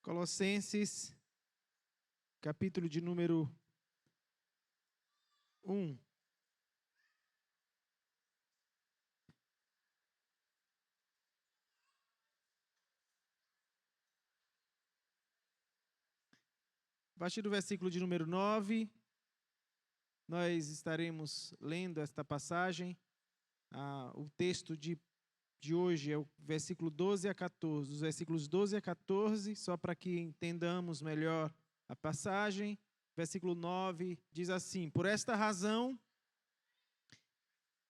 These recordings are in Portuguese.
Colossenses, capítulo de número 1. A partir do versículo de número 9, nós estaremos lendo esta passagem. O texto de hoje é o versículo 12 a 14. Os versículos 12 a 14, só para que entendamos melhor a passagem. Versículo 9 diz assim: Por esta razão,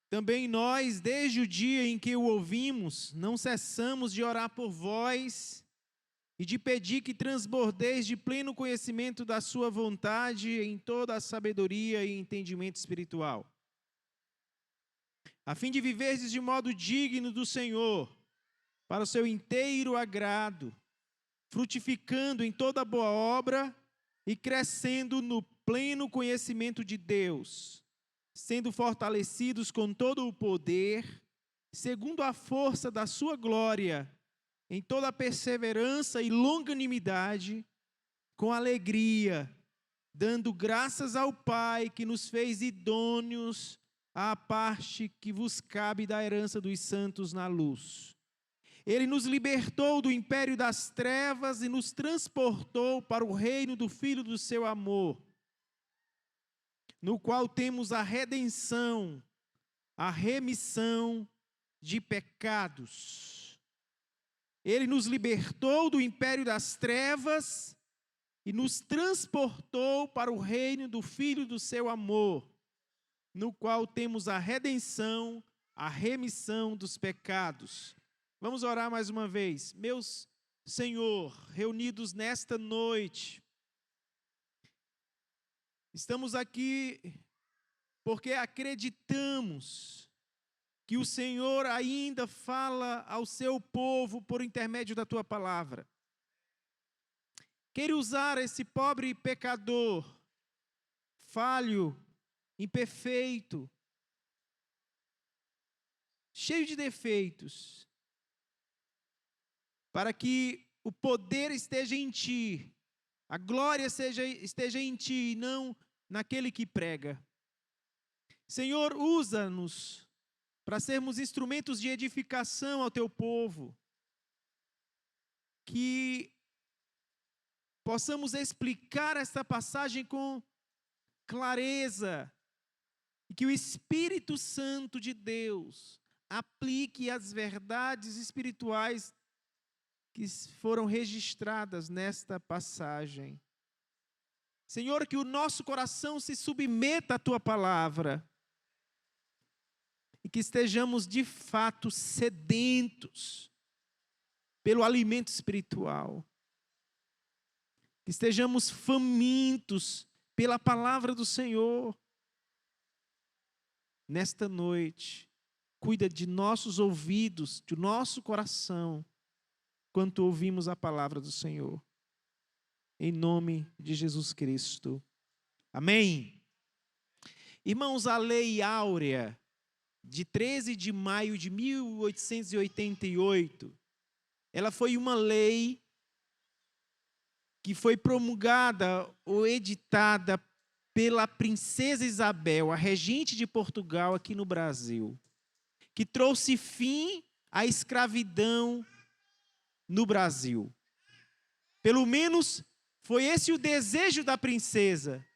também nós, desde o dia em que o ouvimos, não cessamos de orar por vós e de pedir que transbordeis de pleno conhecimento da sua vontade em toda a sabedoria e entendimento espiritual, a fim de viverdes de modo digno do Senhor, para o seu inteiro agrado, frutificando em toda boa obra e crescendo no pleno conhecimento de Deus, sendo fortalecidos com todo o poder, segundo a força da sua glória, em toda a perseverança e longanimidade, com alegria, dando graças ao Pai que nos fez idôneos à parte que vos cabe da herança dos santos na luz. Ele nos libertou do império das trevas e nos transportou para o reino do Filho do seu amor, no qual temos a redenção, a remissão de pecados. Ele nos libertou do império das trevas e nos transportou para o reino do Filho do seu amor, no qual temos a redenção, a remissão dos pecados. Vamos orar mais uma vez. Meus Senhor, reunidos nesta noite, estamos aqui porque acreditamos que o Senhor ainda fala ao seu povo por intermédio da tua palavra. Queira usar esse pobre pecador, falho, imperfeito, cheio de defeitos, para que o poder esteja em ti, a glória esteja em ti e não naquele que prega. Senhor, usa-nos para sermos instrumentos de edificação ao teu povo, que possamos explicar esta passagem com clareza, e que o Espírito Santo de Deus aplique as verdades espirituais que foram registradas nesta passagem. Senhor, que o nosso coração se submeta à tua palavra, e que estejamos de fato sedentos pelo alimento espiritual. Que estejamos famintos pela palavra do Senhor. Nesta noite, cuida de nossos ouvidos, de nosso coração, quando ouvimos a palavra do Senhor. Em nome de Jesus Cristo. Amém. Irmãos, a Lei Áurea, de 13 de maio de 1888, ela foi uma lei que foi promulgada ou editada pela princesa Isabel, a regente de Portugal aqui no Brasil, que trouxe fim à escravidão no Brasil. Pelo menos foi esse o desejo da princesa,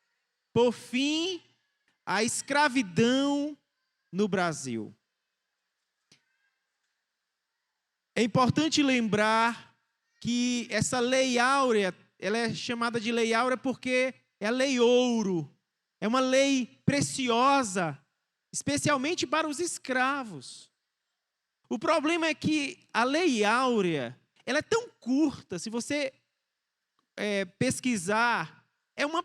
por fim à escravidão no Brasil. É importante lembrar que essa lei áurea, ela é chamada de lei áurea porque é a lei ouro, é uma lei preciosa, especialmente para os escravos. O problema é que a lei áurea, ela é tão curta, se você pesquisar, é um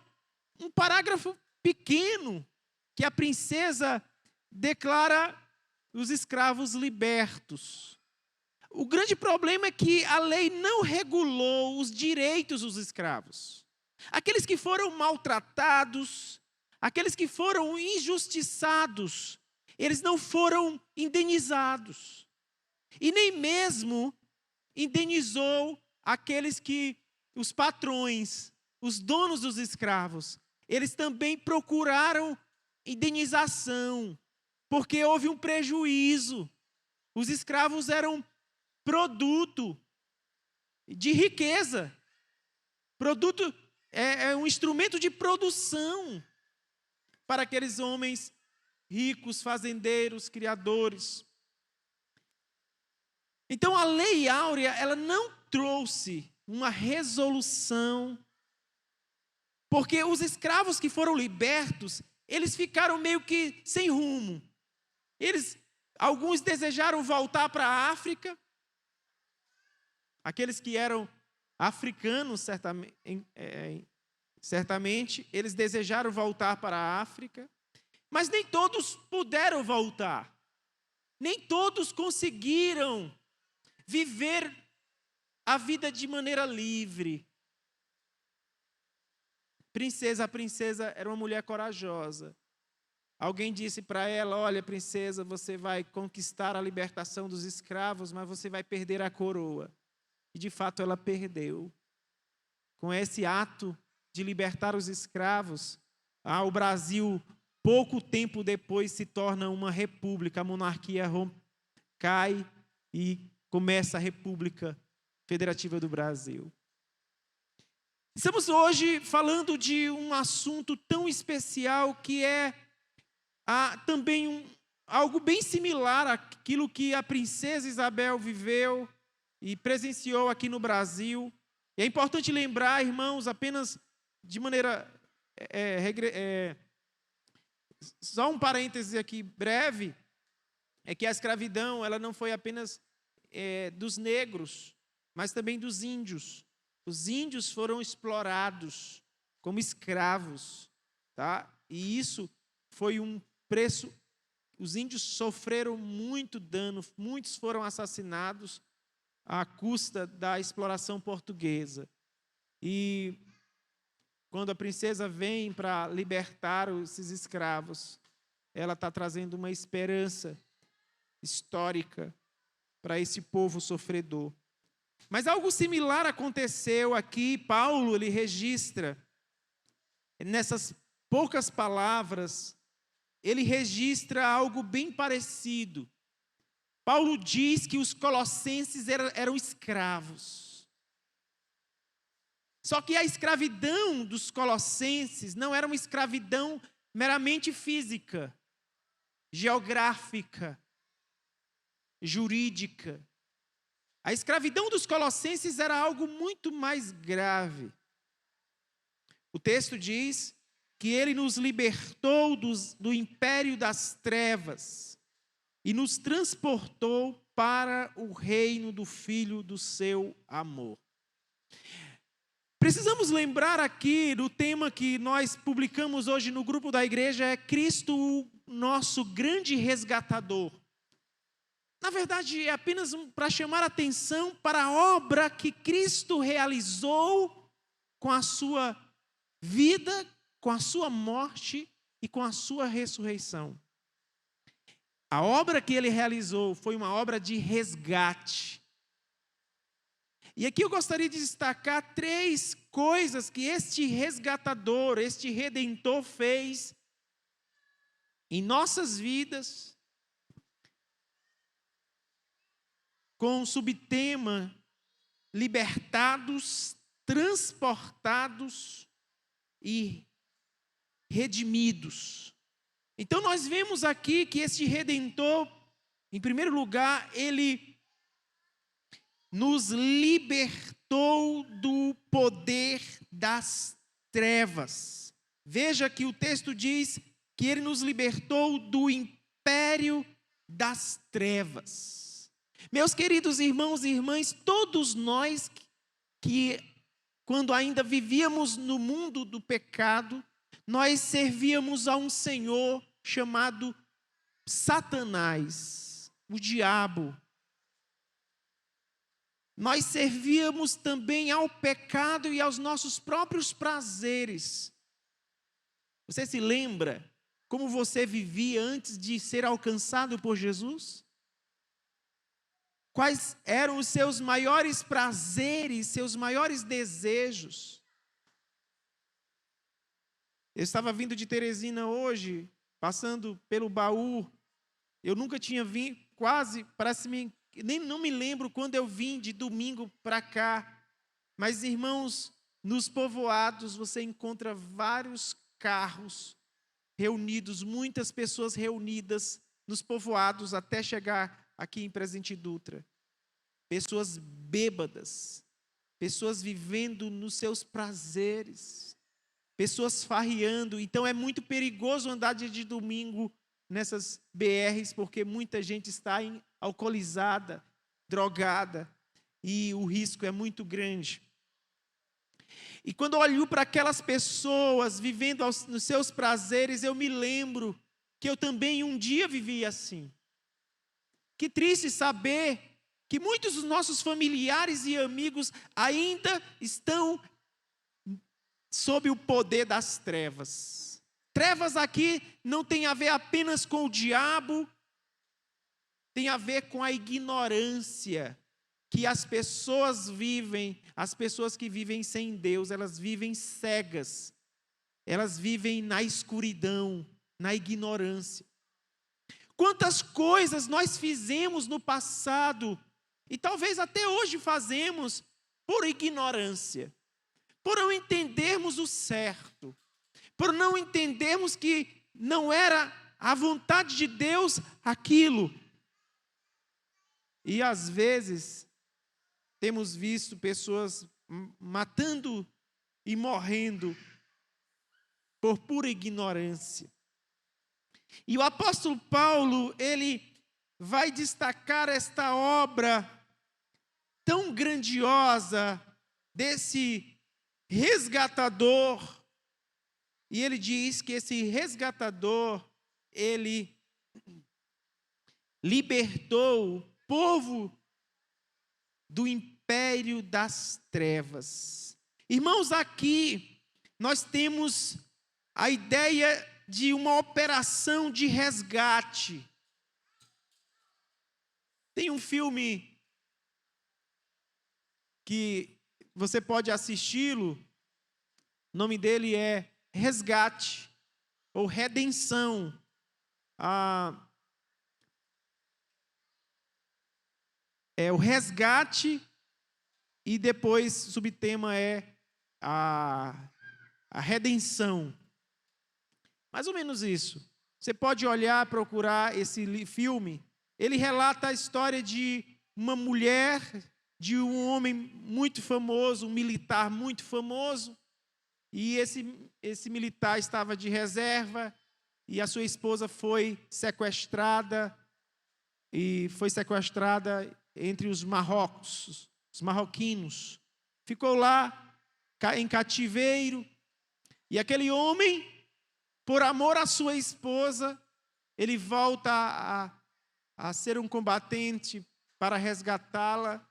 parágrafo pequeno que a princesa declara os escravos libertos. O grande problema é que a lei não regulou os direitos dos escravos. Aqueles que foram maltratados, aqueles que foram injustiçados, eles não foram indenizados. E nem mesmo indenizou aqueles que os patrões, os donos dos escravos, eles também procuraram indenização, porque houve um prejuízo. Os escravos eram produto de riqueza. Produto é um instrumento de produção para aqueles homens ricos, fazendeiros, criadores. Então a Lei Áurea, ela não trouxe uma resolução, porque os escravos que foram libertos, eles ficaram meio que sem rumo. Alguns desejaram voltar para a África, aqueles que eram africanos, certamente, eles desejaram voltar para a África, mas nem todos puderam voltar. Nem todos conseguiram viver a vida de maneira livre. A princesa era uma mulher corajosa. Alguém disse para ela: olha, princesa, você vai conquistar a libertação dos escravos, mas você vai perder a coroa. E de fato ela perdeu. Com esse ato de libertar os escravos, o Brasil, pouco tempo depois, se torna uma república. A monarquia cai e começa a República Federativa do Brasil. Estamos hoje falando de um assunto tão especial que é também algo bem similar àquilo que a princesa Isabel viveu e presenciou aqui no Brasil. E é importante lembrar, irmãos, apenas de maneira... só um parêntese aqui breve, é que a escravidão ela não foi apenas dos negros, mas também dos índios. Os índios foram explorados como escravos, tá? E isso foi um preço. Os índios sofreram muito dano, muitos foram assassinados à custa da exploração portuguesa. E quando a princesa vem para libertar esses escravos, ela está trazendo uma esperança histórica para esse povo sofredor. Mas algo similar aconteceu aqui. Paulo, ele registra, nessas poucas palavras, ele registra algo bem parecido. Paulo diz que os colossenses eram escravos. Só que a escravidão dos colossenses não era uma escravidão meramente física, geográfica, jurídica. A escravidão dos colossenses era algo muito mais grave. O texto diz que ele nos libertou do império das trevas e nos transportou para o reino do Filho do seu amor. Precisamos lembrar aqui do tema que nós publicamos hoje no grupo da igreja, é Cristo, o nosso grande resgatador. Na verdade, é apenas para chamar a atenção para a obra que Cristo realizou com a sua vida, com a sua morte e com a sua ressurreição. A obra que ele realizou foi uma obra de resgate. E aqui eu gostaria de destacar 3 coisas que este resgatador, este redentor fez em nossas vidas, com o subtema libertados, transportados e redimidos. Então nós vemos aqui que este redentor, em primeiro lugar, ele nos libertou do poder das trevas. Veja que o texto diz que ele nos libertou do império das trevas. Meus queridos irmãos e irmãs, todos nós que, quando ainda vivíamos no mundo do pecado, nós servíamos a um senhor chamado Satanás, o diabo. Nós servíamos também ao pecado e aos nossos próprios prazeres. Você se lembra como você vivia antes de ser alcançado por Jesus? quais eram os seus maiores prazeres, seus maiores desejos. Eu estava vindo de Teresina hoje, passando pelo Baú. Eu nunca tinha vindo, quase, não me lembro quando eu vim de domingo para cá. Mas, irmãos, nos povoados você encontra vários carros reunidos, muitas pessoas reunidas nos povoados até chegar aqui em Presidente Dutra. Pessoas bêbadas, pessoas vivendo nos seus prazeres, pessoas farreando. Então é muito perigoso andar dia de domingo nessas BRs, porque muita gente está alcoolizada, drogada, e o risco é muito grande. E quando eu olho para aquelas pessoas vivendo nos seus prazeres, eu me lembro que eu também um dia vivi assim. Que triste saber que muitos dos nossos familiares e amigos ainda estão sob o poder das trevas. Trevas aqui não tem a ver apenas com o diabo, tem a ver com a ignorância que as pessoas vivem, as pessoas que vivem sem Deus, elas vivem cegas, elas vivem na escuridão, na ignorância. Quantas coisas nós fizemos no passado, e talvez até hoje fazemos, por ignorância, por não entendermos o certo, por não entendermos que não era a vontade de Deus aquilo. E às vezes temos visto pessoas matando e morrendo por pura ignorância. E o apóstolo Paulo, ele vai destacar esta obra tão grandiosa desse resgatador. E ele diz que esse resgatador, ele libertou o povo do império das trevas. Irmãos, aqui nós temos a ideia de uma operação de resgate. Tem um filme que você pode assisti-lo, o nome dele é Resgate, ou Redenção. É o resgate, e depois o subtema é a redenção. Mais ou menos isso. Você pode olhar, procurar esse filme. Ele relata a história de uma mulher, de um homem muito famoso, um militar muito famoso. E esse militar estava de reserva e a sua esposa foi sequestrada. E foi sequestrada entre os marroquinos. Ficou lá em cativeiro. E aquele homem, por amor à sua esposa, ele volta a ser um combatente para resgatá-la.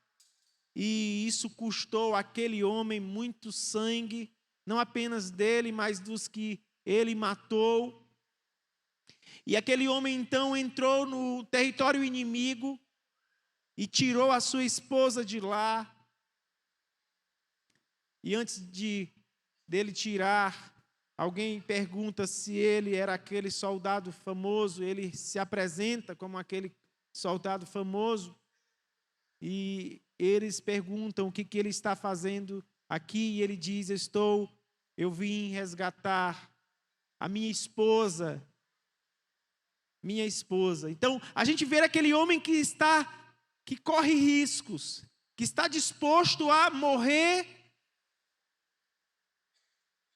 E isso custou àquele homem muito sangue, não apenas dele, mas dos que ele matou. E aquele homem então entrou no território inimigo e tirou a sua esposa de lá. E antes dele tirar, alguém pergunta se ele era aquele soldado famoso. Ele se apresenta como aquele soldado famoso. E eles perguntam o que ele está fazendo aqui. E ele diz: eu vim resgatar a minha esposa. Minha esposa. Então, a gente vê aquele homem que corre riscos, que está disposto a morrer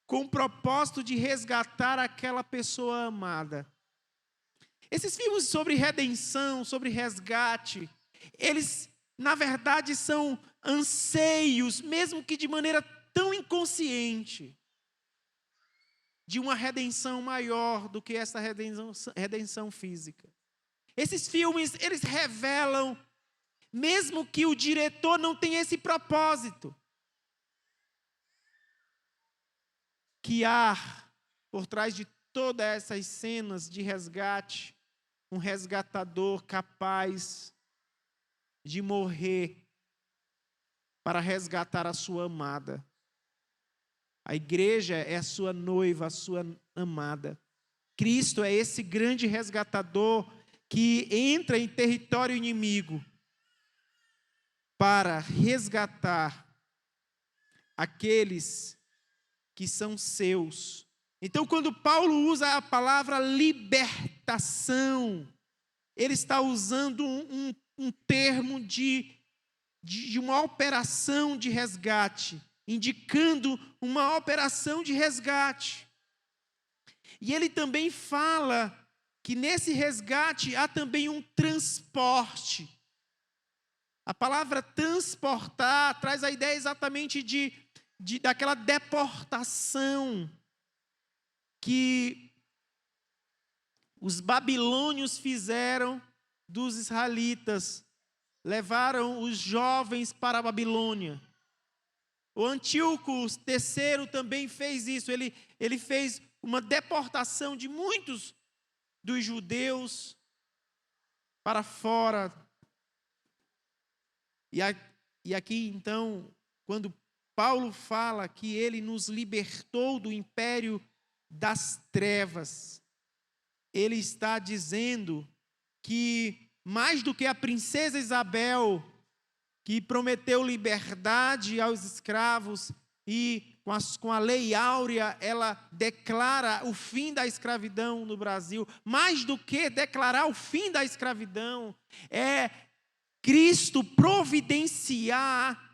com o propósito de resgatar aquela pessoa amada. Esses filmes sobre redenção, sobre resgate, eles, na verdade, são anseios, mesmo que de maneira tão inconsciente, de uma redenção maior do que essa redenção física. Esses filmes, eles revelam, mesmo que o diretor não tenha esse propósito, que há, por trás de todas essas cenas de resgate, um resgatador capaz de morrer para resgatar a sua amada. A igreja é a sua noiva, a sua amada. Cristo é esse grande resgatador que entra em território inimigo para resgatar aqueles que são seus. Então, quando Paulo usa a palavra libertação, ele está usando um termo de uma operação de resgate, indicando uma operação de resgate. E ele também fala que nesse resgate há também um transporte. A palavra transportar traz a ideia exatamente daquela deportação que os babilônios fizeram dos israelitas. Levaram os jovens para a Babilônia. O Antíoco III também fez isso. Ele fez uma deportação de muitos dos judeus para fora. E aqui, então, quando Paulo fala que ele nos libertou do império das trevas, ele está dizendo que, mais do que a princesa Isabel, que prometeu liberdade aos escravos, e com a lei áurea ela declara o fim da escravidão no Brasil, mais do que declarar o fim da escravidão, é Cristo providenciar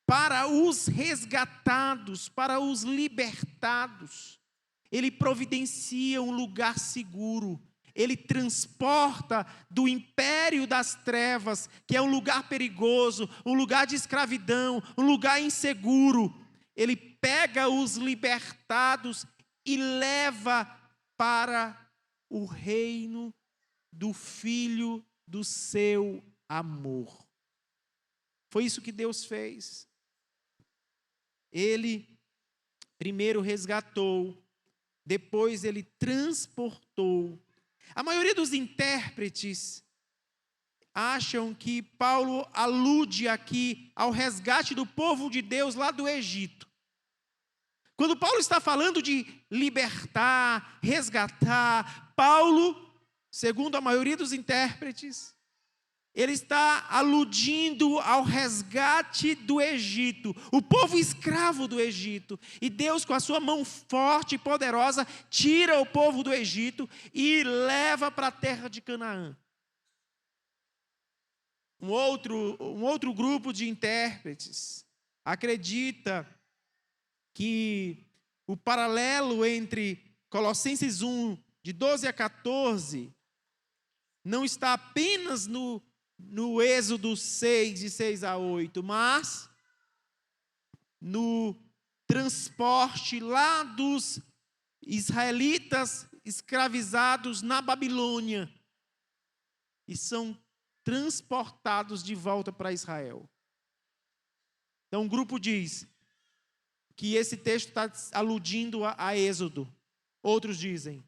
para os resgatados, para os libertados. Ele providencia um lugar seguro. Ele transporta do império das trevas, que é um lugar perigoso, um lugar de escravidão, um lugar inseguro. Ele pega os libertados e leva para o reino do Filho do seu amor. Foi isso que Deus fez. Ele primeiro resgatou, depois ele transportou. A maioria dos intérpretes acham que Paulo alude aqui ao resgate do povo de Deus lá do Egito. Quando Paulo está falando de libertar, resgatar, Paulo, segundo a maioria dos intérpretes, ele está aludindo ao resgate do Egito, o povo escravo do Egito. E Deus, com a sua mão forte e poderosa, tira o povo do Egito e leva para a terra de Canaã. Um outro grupo de intérpretes acredita que o paralelo entre Colossenses 1, de 12 a 14, não está apenas no Êxodo 6, de 6 a 8, mas no transporte lá dos israelitas escravizados na Babilônia e são transportados de volta para Israel. Então, um grupo diz que esse texto está aludindo a Êxodo. Outros dizem,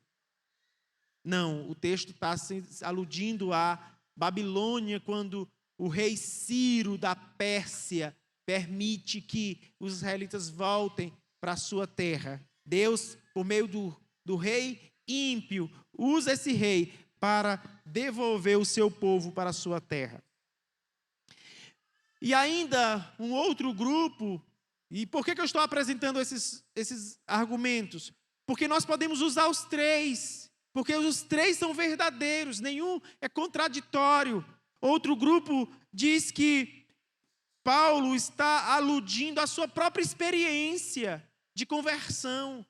não, o texto está aludindo a Babilônia, quando o rei Ciro da Pérsia permite que os israelitas voltem para a sua terra. Deus, por meio do rei ímpio, usa esse rei para devolver o seu povo para a sua terra. E ainda um outro grupo, e por que eu estou apresentando esses argumentos? Porque nós podemos usar os três, porque os três são verdadeiros, nenhum é contraditório. Outro grupo diz que Paulo está aludindo à sua própria experiência de conversão.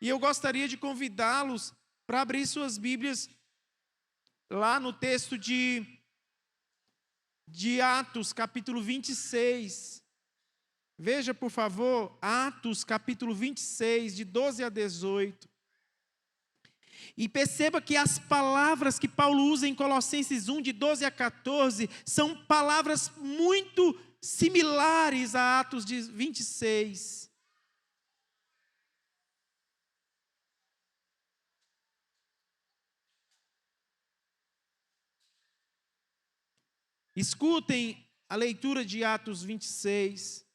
E eu gostaria de convidá-los para abrir suas Bíblias lá no texto de Atos, capítulo 26. Veja, por favor, Atos, capítulo 26, de 12 a 18. E perceba que as palavras que Paulo usa em Colossenses 1, de 12 a 14, são palavras muito similares a Atos de 26. Escutem a leitura de Atos 26.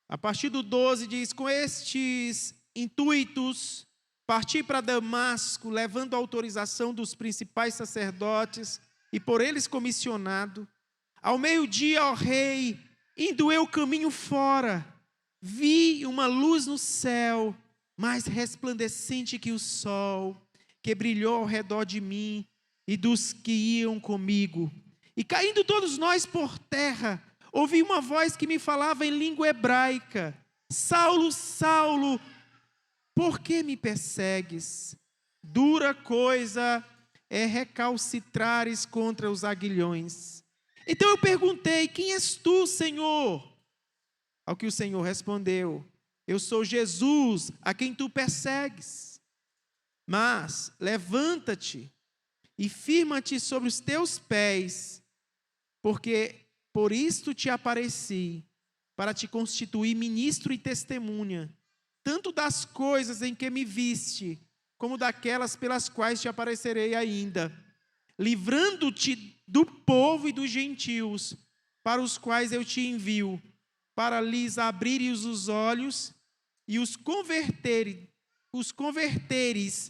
A partir do 12 diz: com estes intuitos, parti para Damasco, levando a autorização dos principais sacerdotes e por eles comissionado. Ao meio-dia, ó rei, indo eu caminho fora, vi uma luz no céu, mais resplandecente que o sol, que brilhou ao redor de mim e dos que iam comigo. E caindo todos nós por terra, ouvi uma voz que me falava em língua hebraica: Saulo, Saulo, por que me persegues? Dura coisa é recalcitrares contra os aguilhões. Então eu perguntei: quem és tu, Senhor? Ao que o Senhor respondeu: eu sou Jesus, a quem tu persegues. Mas levanta-te e firma-te sobre os teus pés, porque por isto te apareci, para te constituir ministro e testemunha, tanto das coisas em que me viste, como daquelas pelas quais te aparecerei ainda, livrando-te do povo e dos gentios, para os quais eu te envio, para lhes abrires os olhos e os converteres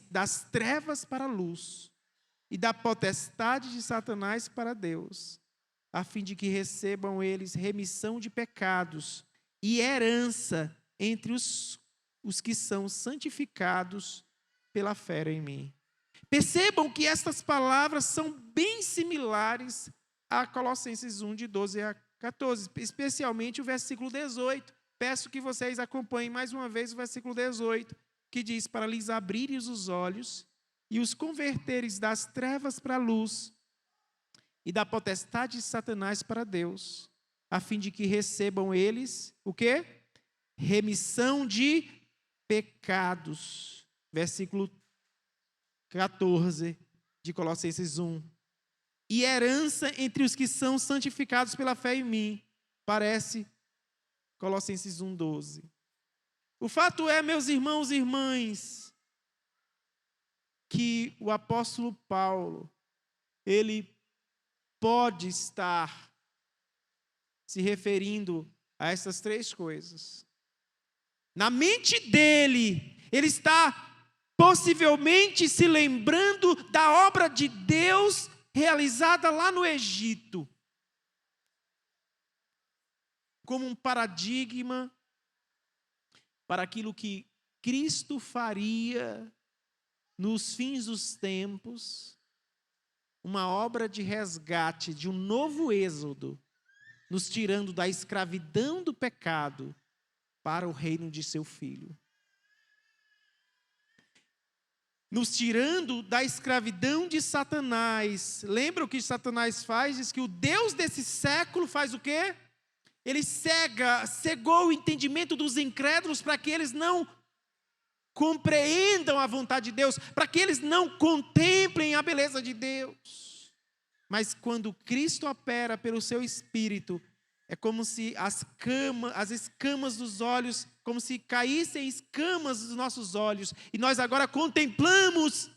das trevas para a luz, e da potestade de Satanás para Deus, a fim de que recebam eles remissão de pecados e herança entre os que são santificados pela fé em mim. Percebam que estas palavras são bem similares a Colossenses 1, de 12 a 14, especialmente o versículo 18. Peço que vocês acompanhem mais uma vez o versículo 18, que diz: para lhes abrires os olhos e os converteres das trevas para a luz e da potestade de Satanás para Deus, a fim de que recebam eles, o quê? Remissão de pecados. Versículo 14 de Colossenses 1. E herança entre os que são santificados pela fé em mim. Parece Colossenses 1, 12. O fato é, meus irmãos e irmãs, que o apóstolo Paulo, ele pode estar se referindo a essas três coisas. Na mente dele, ele está possivelmente se lembrando da obra de Deus realizada lá no Egito, como um paradigma para aquilo que Cristo faria nos fins dos tempos, uma obra de resgate, de um novo êxodo, nos tirando da escravidão do pecado para o reino de seu Filho. Nos tirando da escravidão de Satanás. Lembra o que Satanás faz? Diz que o Deus desse século faz o quê? Ele cegou o entendimento dos incrédulos para que eles não compreendam a vontade de Deus, para que eles não contemplem a beleza de Deus. Mas quando Cristo opera pelo seu Espírito, é como se as escamas dos olhos, como se caíssem escamas dos nossos olhos, e nós agora contemplamos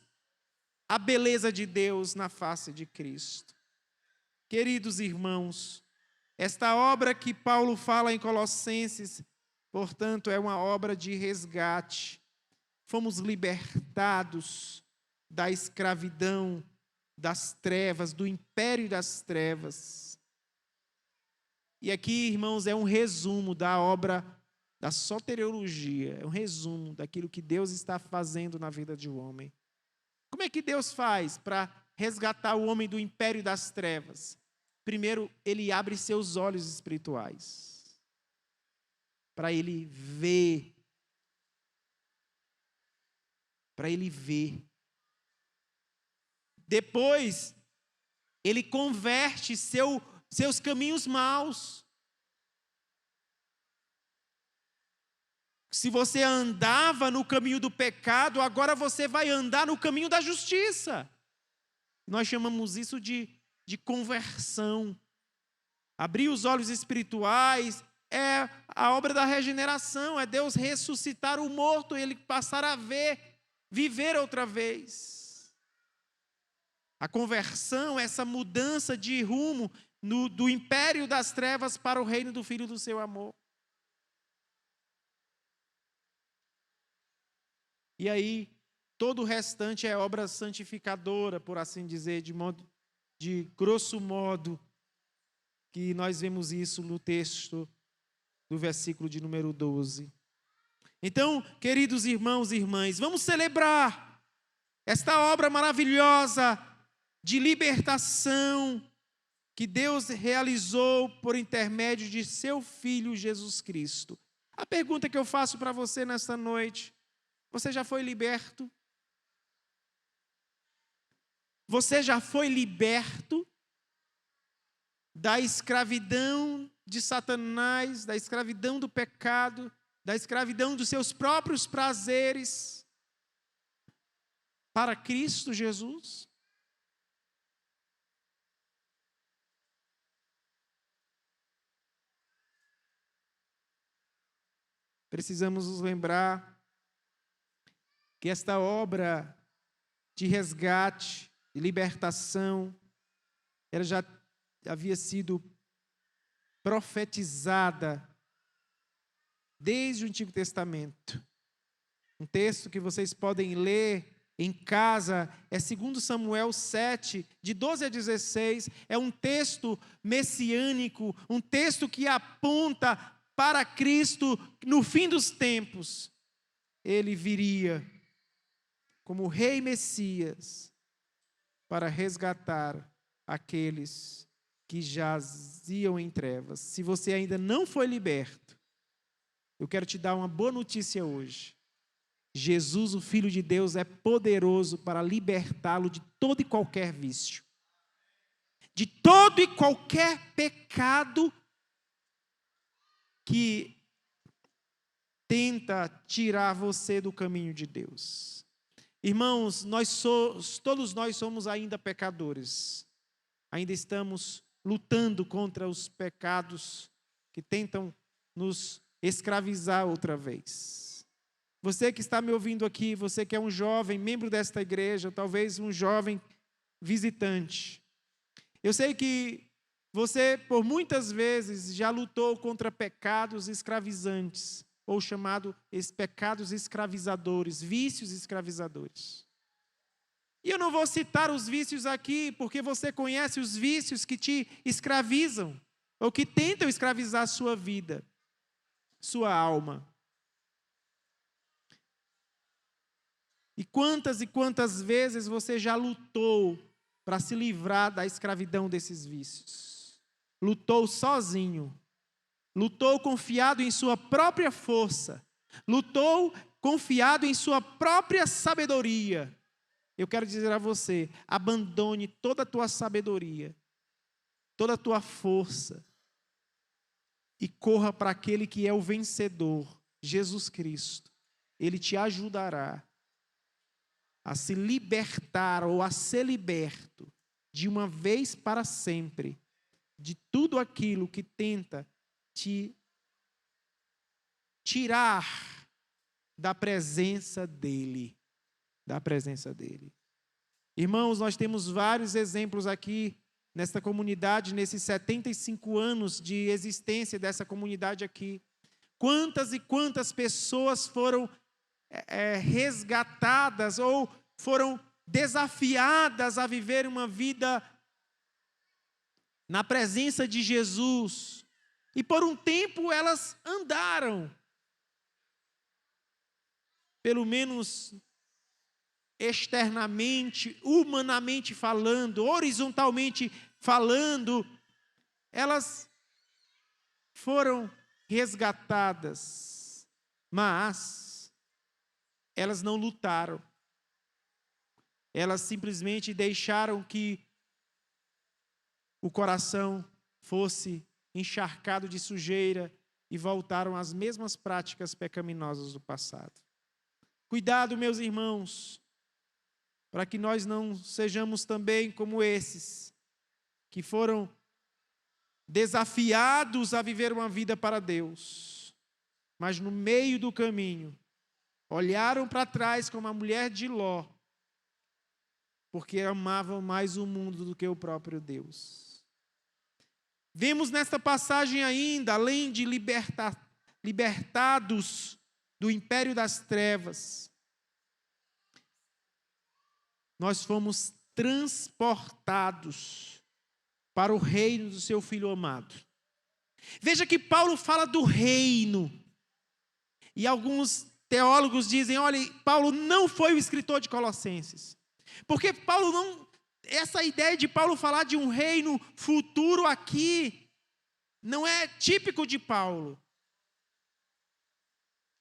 a beleza de Deus na face de Cristo. Queridos irmãos, esta obra que Paulo fala em Colossenses, portanto, é uma obra de resgate. Fomos libertados da escravidão, das trevas, do império das trevas. E aqui, irmãos, é um resumo da obra da soteriologia, é um resumo daquilo que Deus está fazendo na vida de um homem. Como é que Deus faz para resgatar o homem do império das trevas? Primeiro, ele abre seus olhos espirituais, para ele ver. Depois, ele converte seus caminhos maus. Se você andava no caminho do pecado, agora você vai andar no caminho da justiça. Nós chamamos isso de conversão. Abrir os olhos espirituais é a obra da regeneração, é Deus ressuscitar o morto, ele passar a viver outra vez. A conversão, essa mudança de rumo do império das trevas para o reino do Filho do seu amor. E aí, todo o restante é obra santificadora, por assim dizer, de grosso modo, que nós vemos isso no texto do versículo de número 12. Então, queridos irmãos e irmãs, vamos celebrar esta obra maravilhosa de libertação que Deus realizou por intermédio de seu Filho Jesus Cristo. A pergunta que eu faço para você nesta noite: você já foi liberto? Você já foi liberto da escravidão de Satanás, da escravidão do pecado, da escravidão dos seus próprios prazeres para Cristo Jesus? Precisamos nos lembrar que esta obra de resgate, de libertação, ela já havia sido profetizada desde o Antigo Testamento. Um texto que vocês podem ler em casa é 2 Samuel 7, de 12 a 16. É um texto messiânico, um texto que aponta para Cristo no fim dos tempos. Ele viria como Rei Messias para resgatar aqueles que jaziam em trevas. Se você ainda não foi liberto, eu quero te dar uma boa notícia hoje. Jesus, o Filho de Deus, é poderoso para libertá-lo de todo e qualquer vício, de todo e qualquer pecado que tenta tirar você do caminho de Deus. Irmãos, todos nós somos ainda pecadores. Ainda estamos lutando contra os pecados que tentam nos escravizar outra vez. Você que está me ouvindo aqui, você que é um jovem, membro desta igreja, talvez um jovem visitante. Eu sei que você, por muitas vezes, já lutou contra pecados escravizantes, ou chamado pecados escravizadores, vícios escravizadores. E eu não vou citar os vícios aqui, porque você conhece os vícios que te escravizam, ou que tentam escravizar a sua vida, sua alma. E quantas vezes você já lutou para se livrar da escravidão desses vícios? Lutou sozinho. Lutou confiado em sua própria força. Lutou confiado em sua própria sabedoria. Eu quero dizer a você, abandone toda a tua sabedoria, toda a tua força, e corra para aquele que é o vencedor, Jesus Cristo. Ele te ajudará a se libertar ou a ser liberto de uma vez para sempre de tudo aquilo que tenta te tirar da presença dEle. Da presença dEle. Irmãos, nós temos vários exemplos aqui nesta comunidade, nesses 75 anos de existência dessa comunidade aqui. Quantas e quantas pessoas foram resgatadas ou foram desafiadas a viver uma vida na presença de Jesus. E por um tempo elas andaram, pelo menos externamente, humanamente falando, horizontalmente falando, elas foram resgatadas, mas elas não lutaram. Elas simplesmente deixaram que o coração fosse encharcado de sujeira e voltaram às mesmas práticas pecaminosas do passado. Cuidado, meus irmãos, para que nós não sejamos também como esses, que foram desafiados a viver uma vida para Deus, mas no meio do caminho, olharam para trás como a mulher de Ló, porque amavam mais o mundo do que o próprio Deus. Vemos nesta passagem ainda, além de libertados do império das trevas, nós fomos transportados para o reino do seu Filho amado. Veja que Paulo fala do reino. E alguns teólogos dizem, olha, Paulo não foi o escritor de Colossenses. Porque Paulo não... Essa ideia de Paulo falar de um reino futuro aqui não é típico de Paulo.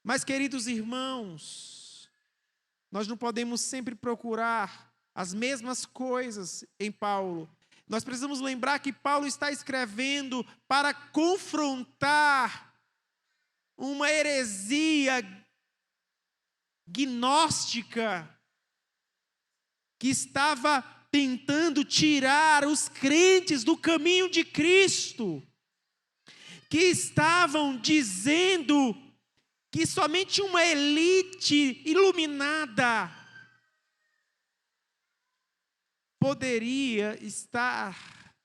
Mas, queridos irmãos, nós não podemos sempre procurar as mesmas coisas em Paulo. Nós precisamos lembrar que Paulo está escrevendo para confrontar uma heresia gnóstica que estava tentando tirar os crentes do caminho de Cristo, que estavam dizendo que somente uma elite iluminada poderia estar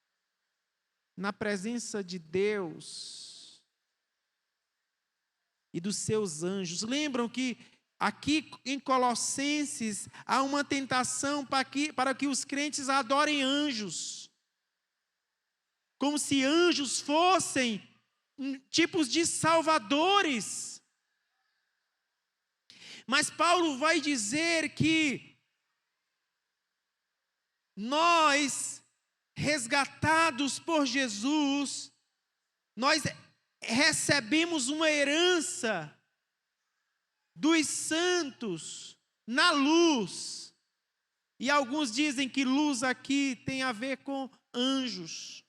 na presença de Deus e dos seus anjos. Lembram que aqui em Colossenses há uma tentação para que os crentes adorem anjos, como se anjos fossem tipos de salvadores. Mas Paulo vai dizer que nós, resgatados por Jesus, nós recebemos uma herança dos santos na luz. E alguns dizem que luz aqui tem a ver com anjos.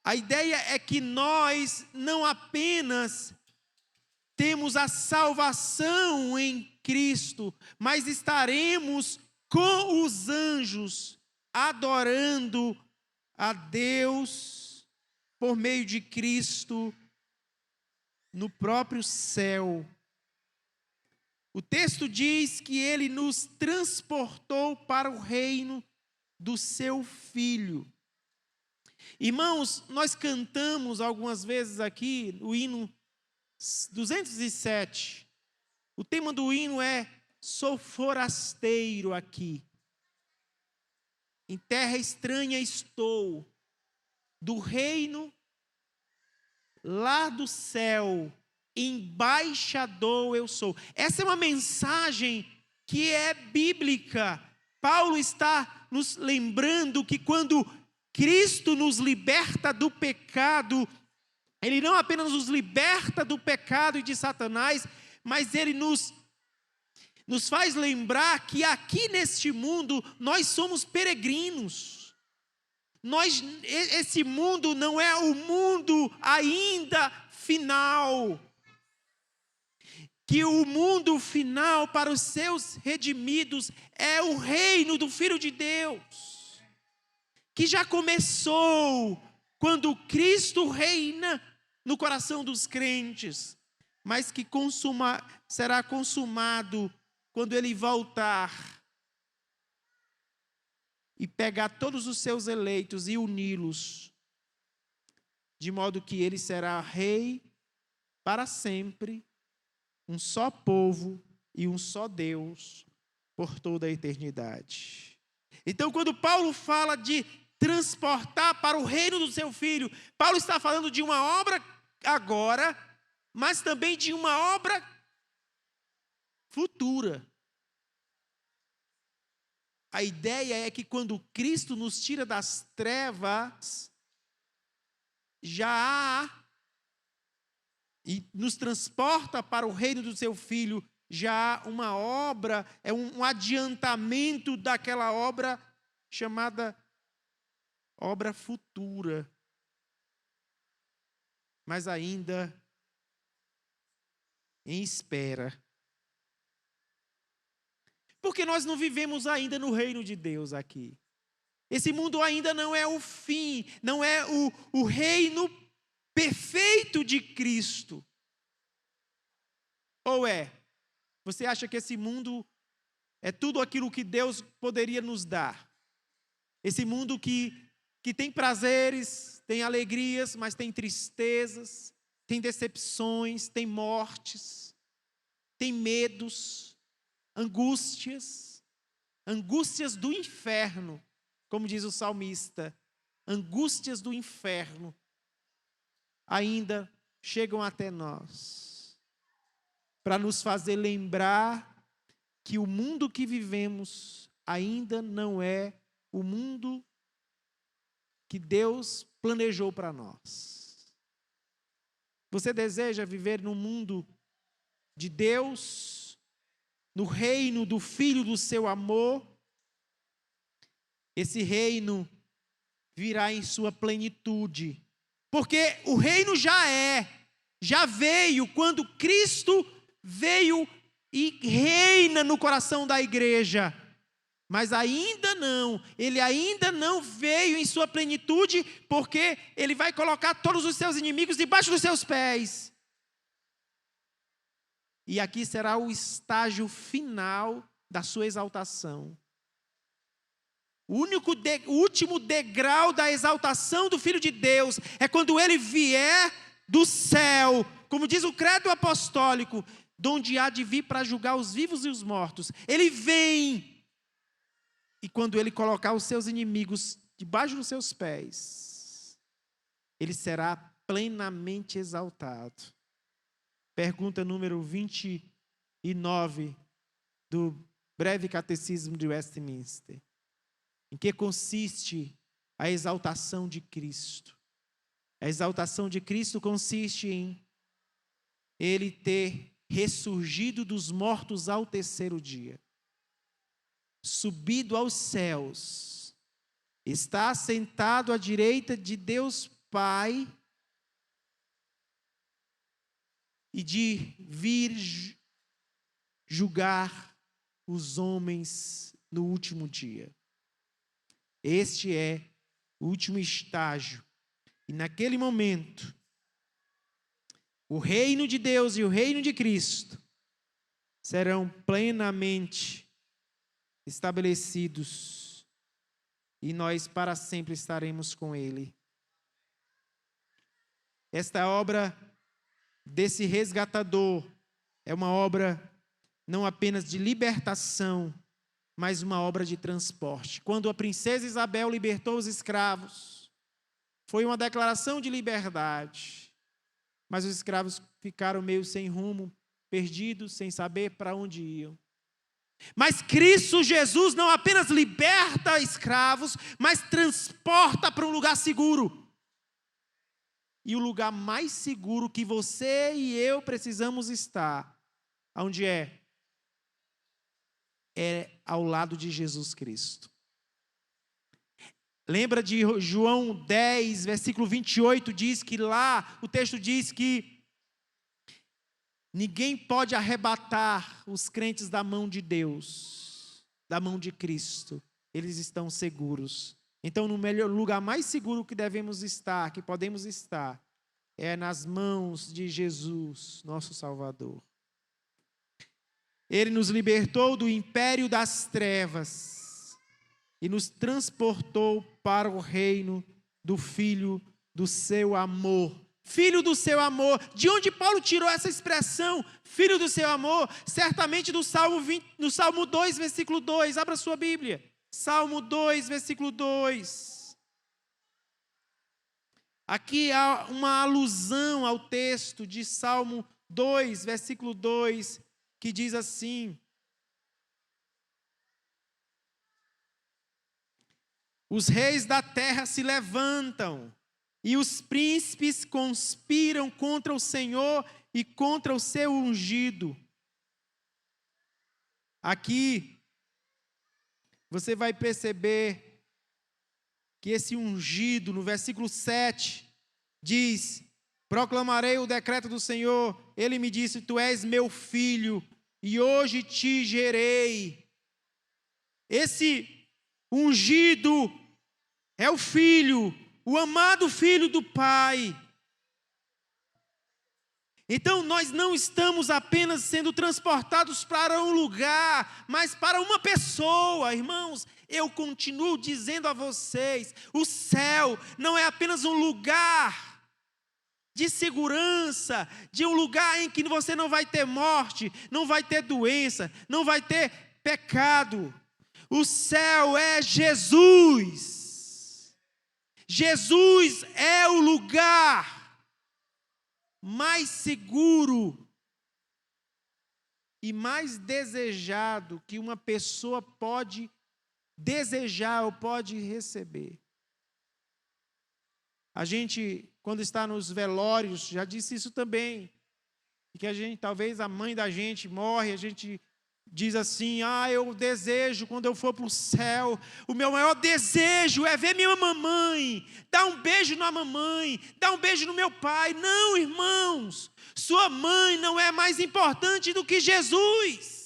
A ideia é que nós não apenas temos a salvação em Cristo, mas estaremos com os anjos adorando a Deus por meio de Cristo no próprio céu. O texto diz que ele nos transportou para o reino do seu Filho. Irmãos, nós cantamos algumas vezes aqui o hino 207. O tema do hino é: sou forasteiro aqui, em terra estranha estou, do reino lá do céu, embaixador eu sou. Essa é uma mensagem que é bíblica. Paulo está nos lembrando que quando Cristo nos liberta do pecado, Ele não apenas nos liberta do pecado e de Satanás, mas Ele nos faz lembrar que aqui neste mundo nós somos peregrinos. Esse mundo não é o mundo ainda final. Que o mundo final para os seus redimidos é o reino do Filho de Deus, que já começou quando Cristo reina no coração dos crentes, mas que será consumado quando Ele voltar e pegar todos os seus eleitos e uni-los, de modo que Ele será rei para sempre, um só povo e um só Deus por toda a eternidade. Então, quando Paulo fala de transportar para o reino do seu Filho, Paulo está falando de uma obra agora, mas também de uma obra futura. A ideia é que quando Cristo nos tira das trevas, já há, e nos transporta para o reino do seu Filho, já há uma obra, é um adiantamento daquela obra chamada obra futura, mas ainda em espera. Porque nós não vivemos ainda no reino de Deus aqui. Esse mundo ainda não é o fim, não é o reino perfeito de Cristo. Ou é? Você acha que esse mundo é tudo aquilo que Deus poderia nos dar. Esse mundo que tem prazeres, tem alegrias, mas tem tristezas, tem decepções, tem mortes, tem medos, angústias do inferno, como diz o salmista, angústias do inferno ainda chegam até nós, para nos fazer lembrar que o mundo que vivemos ainda não é o mundo que Deus planejou para nós. Você deseja viver num mundo de Deus, no reino do Filho do seu amor? Esse reino virá em sua plenitude, porque o reino já veio quando Cristo veio e reina no coração da igreja, mas ele ainda não veio em sua plenitude, porque ele vai colocar todos os seus inimigos debaixo dos seus pés. E aqui será o estágio final da sua exaltação. O último degrau da exaltação do Filho de Deus é quando ele vier do céu, como diz o credo apostólico, donde há de vir para julgar os vivos e os mortos. Ele vem, e quando ele colocar os seus inimigos debaixo dos seus pés, ele será plenamente exaltado. Pergunta número 29 do Breve Catecismo de Westminster. Em que consiste a exaltação de Cristo? A exaltação de Cristo consiste em ele ter ressurgido dos mortos ao terceiro dia, subido aos céus, está assentado à direita de Deus Pai, e de vir julgar os homens no último dia. Este é o último estágio. E naquele momento, o reino de Deus e o reino de Cristo serão plenamente estabelecidos, e nós para sempre estaremos com Ele. Esta obra desse resgatador é uma obra não apenas de libertação, mas uma obra de transporte. Quando a princesa Isabel libertou os escravos, foi uma declaração de liberdade, mas os escravos ficaram meio sem rumo, perdidos, sem saber para onde iam. Mas Cristo Jesus não apenas liberta escravos, mas transporta para um lugar seguro. E o lugar mais seguro que você e eu precisamos estar, onde é? É ao lado de Jesus Cristo. Lembra de João 10, versículo 28, diz que lá, o texto diz que ninguém pode arrebatar os crentes da mão de Deus, da mão de Cristo. Eles estão seguros. Então, no melhor lugar mais seguro que devemos estar, que podemos estar, é nas mãos de Jesus, nosso Salvador. Ele nos libertou do império das trevas e nos transportou para o reino do Filho do seu amor. Filho do seu amor. De onde Paulo tirou essa expressão, filho do seu amor? Certamente no Salmo 2, versículo 2. Abra sua Bíblia. Salmo 2, versículo 2. Aqui há uma alusão ao texto de Salmo 2, versículo 2, que diz assim: os reis da terra se levantam, e os príncipes conspiram contra o Senhor e contra o seu ungido. Aqui, você vai perceber que esse ungido, no versículo 7, diz: proclamarei o decreto do Senhor. Ele me disse: tu és meu filho, e hoje te gerei. Esse ungido é o filho, o amado filho do Pai. Então nós não estamos apenas sendo transportados para um lugar, mas para uma pessoa, irmãos. Eu continuo dizendo a vocês, o céu não é apenas um lugar de segurança, de um lugar em que você não vai ter morte, não vai ter doença, não vai ter pecado. O céu é Jesus. Jesus é o lugar mais seguro e mais desejado que uma pessoa pode desejar ou pode receber. A gente, quando está nos velórios, já disse isso também, que a gente, talvez a mãe da gente morre, a gente diz assim, eu desejo, quando eu for para o céu, o meu maior desejo é ver minha mamãe, dar um beijo na mamãe, dar um beijo no meu pai. Não, irmãos, sua mãe não é mais importante do que Jesus.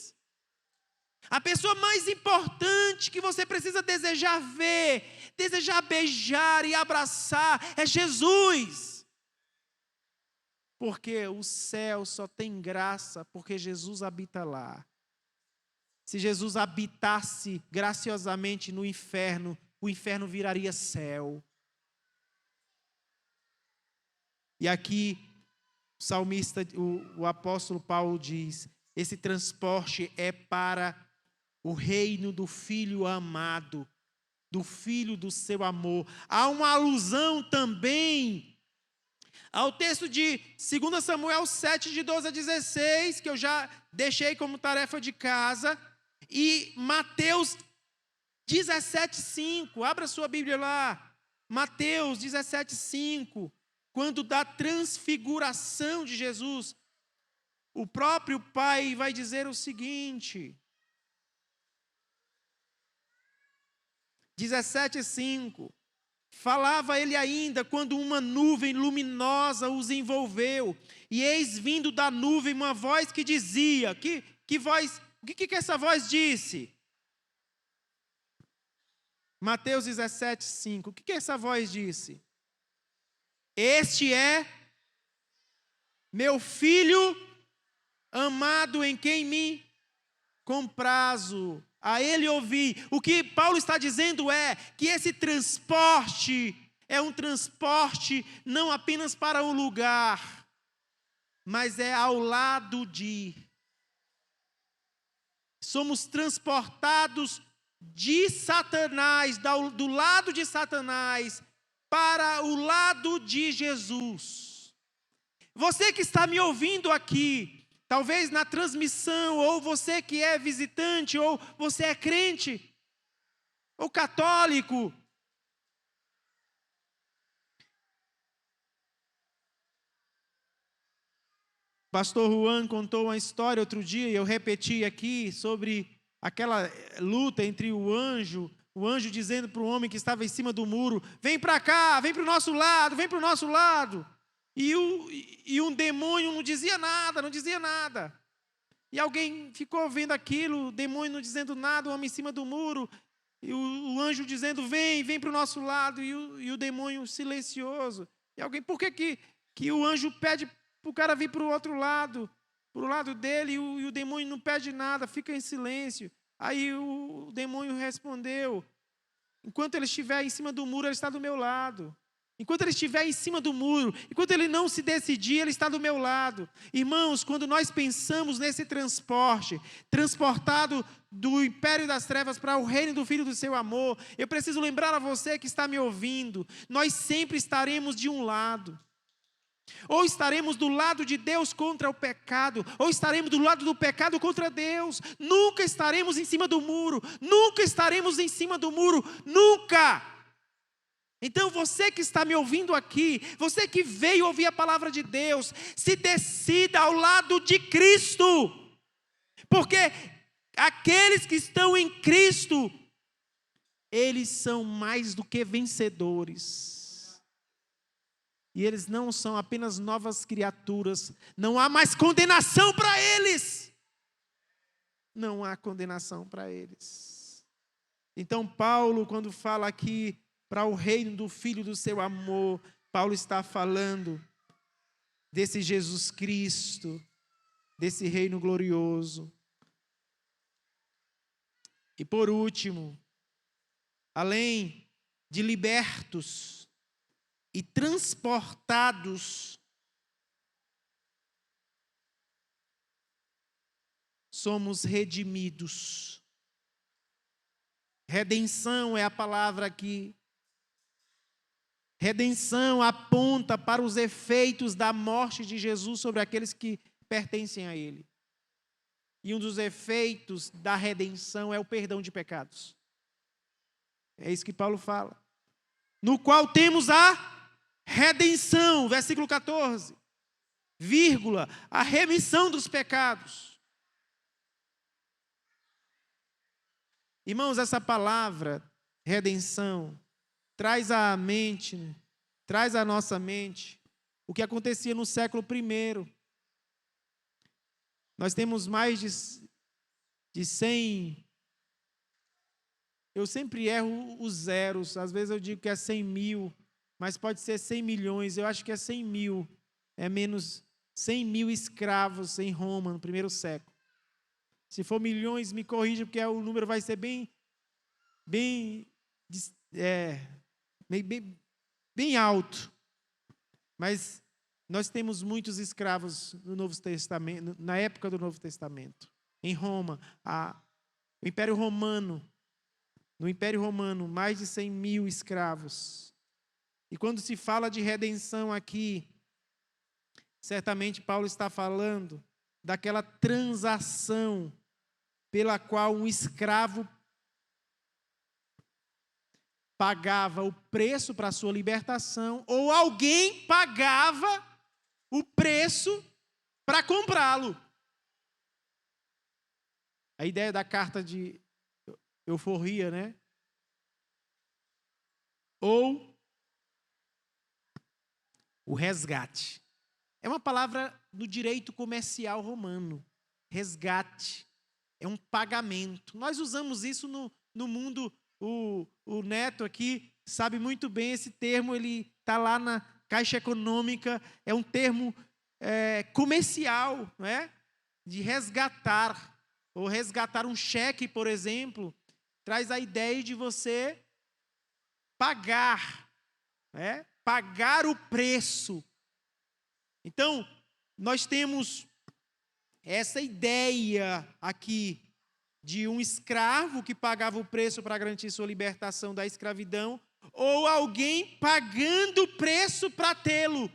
A pessoa mais importante que você precisa desejar ver, desejar beijar e abraçar é Jesus. Porque o céu só tem graça porque Jesus habita lá. Se Jesus habitasse graciosamente no inferno, o inferno viraria céu. E aqui, o salmista, o apóstolo Paulo diz, esse transporte é para o reino do Filho amado, do Filho do seu amor. Há uma alusão também ao texto de 2 Samuel 7, de 12 a 16, que eu já deixei como tarefa de casa, e Mateus 17, 5, abra sua Bíblia lá, Mateus 17, 5, quando da transfiguração de Jesus, o próprio Pai vai dizer o seguinte, 17, 5, falava ele ainda quando uma nuvem luminosa os envolveu, e eis vindo da nuvem uma voz que dizia, que voz, o que essa voz disse? Mateus 17, 5, o que essa voz disse? Este é meu filho amado em quem me comprazo. A ele ouvi. O que Paulo está dizendo é que esse transporte é um transporte não apenas para um lugar, mas é ao lado de. Somos transportados de Satanás, do lado de Satanás, para o lado de Jesus. Você que está me ouvindo aqui, talvez na transmissão, ou você que é visitante, ou você é crente, ou católico. Pastor Juan contou uma história outro dia, e eu repeti aqui, sobre aquela luta entre o anjo dizendo para o homem que estava em cima do muro, vem para cá, vem para o nosso lado, vem para o nosso lado. E um demônio não dizia nada. E alguém ficou vendo aquilo, o demônio não dizendo nada, o homem em cima do muro, e o anjo dizendo, vem para o nosso lado, e o demônio silencioso. E alguém, por que o anjo pede para o cara vir para o outro lado, para o lado dele, e o demônio não pede nada, fica em silêncio? Aí o demônio respondeu, enquanto ele estiver em cima do muro, ele está do meu lado. Enquanto ele estiver em cima do muro, enquanto ele não se decidir, ele está do meu lado. Irmãos, quando nós pensamos nesse transporte, transportado do império das trevas para o reino do Filho do seu amor, eu preciso lembrar a você que está me ouvindo, nós sempre estaremos de um lado. Ou estaremos do lado de Deus contra o pecado, ou estaremos do lado do pecado contra Deus. Nunca estaremos em cima do muro, nunca. Então você que está me ouvindo aqui, você que veio ouvir a palavra de Deus, se decida ao lado de Cristo, porque aqueles que estão em Cristo, eles são mais do que vencedores, e eles não são apenas novas criaturas, não há mais condenação para eles, não há condenação para eles. Então Paulo, quando fala aqui, para o reino do Filho do seu amor, Paulo está falando desse Jesus Cristo, desse reino glorioso. E por último, além de libertos e transportados, somos redimidos. Redenção é a palavra aqui. Redenção aponta para os efeitos da morte de Jesus sobre aqueles que pertencem a Ele. E um dos efeitos da redenção é o perdão de pecados. É isso que Paulo fala. No qual temos a redenção, versículo 14, vírgula, a remissão dos pecados. Irmãos, essa palavra, redenção, traz à mente, traz à nossa mente o que acontecia no século I. Nós temos mais de 100, eu sempre erro os zeros, às vezes eu digo que é 100 mil, mas pode ser 100 milhões, eu acho que é 100 mil, é menos 100 mil escravos em Roma no primeiro século. Se for milhões, me corrija, porque o número vai ser bem alto. Mas nós temos muitos escravos no Novo Testamento, na época do Novo Testamento. Em Roma, o Império Romano, no Império Romano, mais de 100 mil escravos. E quando se fala de redenção aqui, certamente Paulo está falando daquela transação pela qual um escravo pagava o preço para a sua libertação, ou alguém pagava o preço para comprá-lo. A ideia da carta de euforia, né? Ou o resgate. É uma palavra do direito comercial romano. Resgate. É um pagamento. Nós usamos isso no mundo. O Neto aqui sabe muito bem esse termo, ele está lá na Caixa Econômica, é um termo comercial, não é? De resgatar, ou resgatar um cheque, por exemplo, traz a ideia de você pagar, né? Pagar o preço. Então, nós temos essa ideia aqui de um escravo que pagava o preço para garantir sua libertação da escravidão, ou alguém pagando o preço para tê-lo.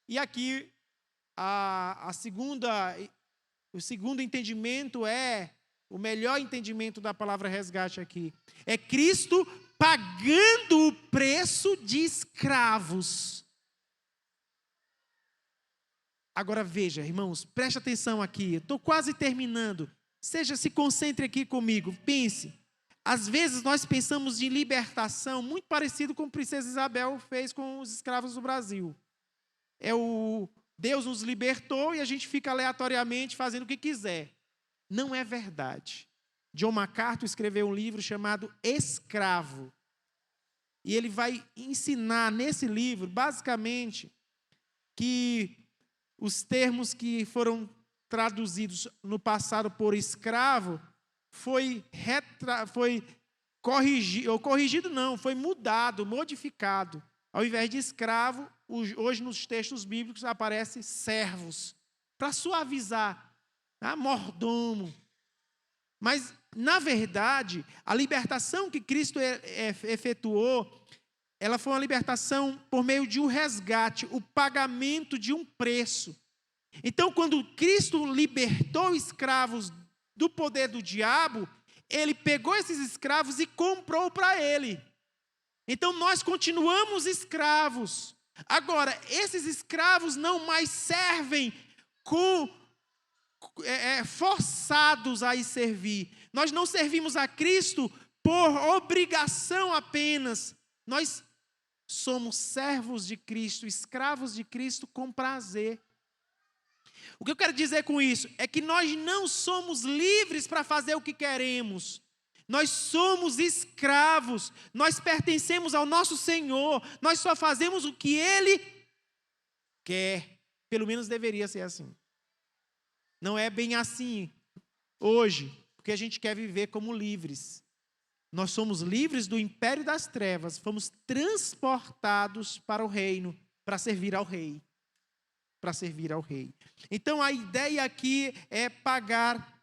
E aqui, o segundo entendimento o melhor entendimento da palavra resgate aqui, é Cristo pagando o preço de escravos. Agora veja, irmãos, preste atenção aqui, eu estou quase terminando. Se concentre aqui comigo, pense. Às vezes nós pensamos em libertação muito parecido com a princesa Isabel fez com os escravos do Brasil. Deus nos libertou e a gente fica aleatoriamente fazendo o que quiser. Não é verdade. John MacArthur escreveu um livro chamado Escravo. E ele vai ensinar nesse livro, basicamente, que os termos que foram traduzidos no passado por escravo foi mudado, modificado. Ao invés de escravo, hoje nos textos bíblicos aparece servos, para suavizar, mordomo. Mas, na verdade, a libertação que Cristo efetuou, ela foi uma libertação por meio de um resgate, o pagamento de um preço. Então, quando Cristo libertou escravos do poder do diabo, ele pegou esses escravos e comprou para ele. Então, nós continuamos escravos. Agora, esses escravos não mais servem forçados a servir. Nós não servimos a Cristo por obrigação apenas. Nós somos servos de Cristo, escravos de Cristo com prazer. O que eu quero dizer com isso é que nós não somos livres para fazer o que queremos. Nós somos escravos, nós pertencemos ao nosso Senhor, nós só fazemos o que Ele quer. Pelo menos deveria ser assim. Não é bem assim hoje, porque a gente quer viver como livres. Nós somos livres do império das trevas, fomos transportados para o reino, para servir ao rei. Para servir ao rei. Então a ideia aqui é pagar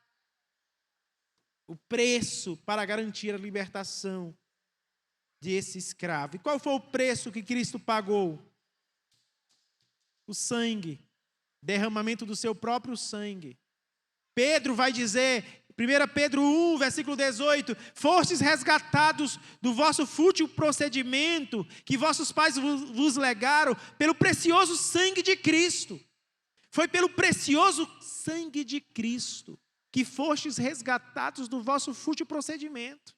o preço para garantir a libertação desse escravo. E qual foi o preço que Cristo pagou? O sangue, derramamento do seu próprio sangue. Pedro vai dizer, 1 Pedro 1, versículo 18, fostes resgatados do vosso fútil procedimento que vossos pais vos legaram pelo precioso sangue de Cristo. Foi pelo precioso sangue de Cristo que fostes resgatados do vosso fútil procedimento.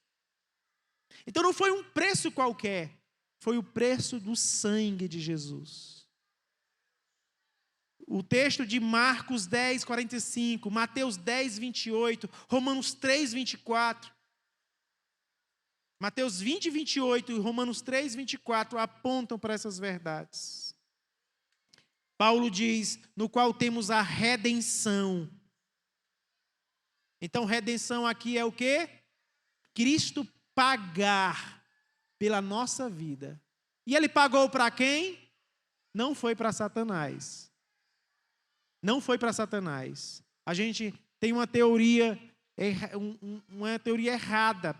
Então não foi um preço qualquer, foi o preço do sangue de Jesus. O texto de Marcos 10, 45, Mateus 10, 28, Romanos 3, 24. Mateus 20, 28 e Romanos 3, 24 apontam para essas verdades. Paulo diz, no qual temos a redenção. Então, redenção aqui é o quê? Cristo pagar pela nossa vida. E ele pagou para quem? Não foi para Satanás. Não foi para Satanás. A gente tem uma teoria errada,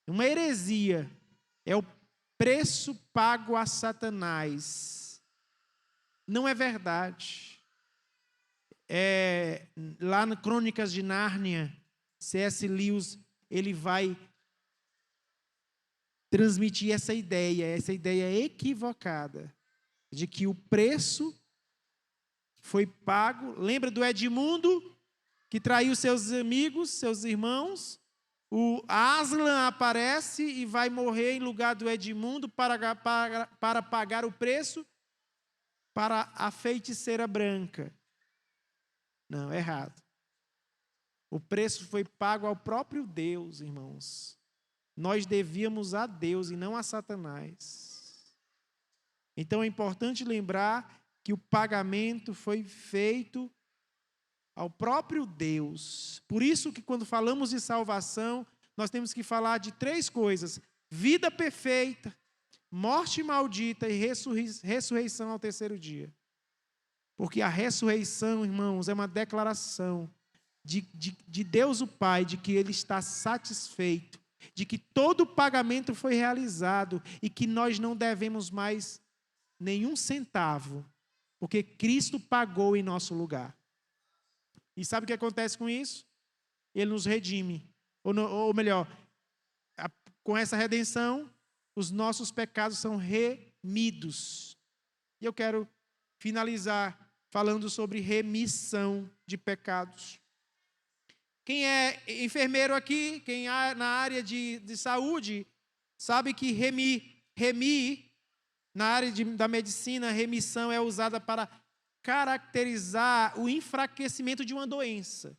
uma heresia. É o preço pago a Satanás. Não é verdade. Lá no Crônicas de Nárnia, C.S. Lewis, ele vai transmitir essa ideia equivocada, de que o preço foi pago. Lembra do Edmundo, que traiu seus amigos, seus irmãos? O Aslan aparece e vai morrer em lugar do Edmundo para pagar o preço para a feiticeira branca. Não, é errado. O preço foi pago ao próprio Deus, irmãos. Nós devíamos a Deus e não a Satanás. Então é importante lembrar que o pagamento foi feito ao próprio Deus. Por isso que quando falamos de salvação, nós temos que falar de 3 coisas: vida perfeita, morte maldita e ressurreição ao terceiro dia. Porque a ressurreição, irmãos, é uma declaração de Deus o Pai, de que Ele está satisfeito, de que todo o pagamento foi realizado e que nós não devemos mais nenhum centavo, porque Cristo pagou em nosso lugar. E sabe o que acontece com isso? Ele nos redime. Ou melhor, com essa redenção, os nossos pecados são remidos. E eu quero finalizar falando sobre remissão de pecados. Quem é enfermeiro aqui, quem é na área de saúde, sabe que remir, na área da medicina, remissão é usada para caracterizar o enfraquecimento de uma doença.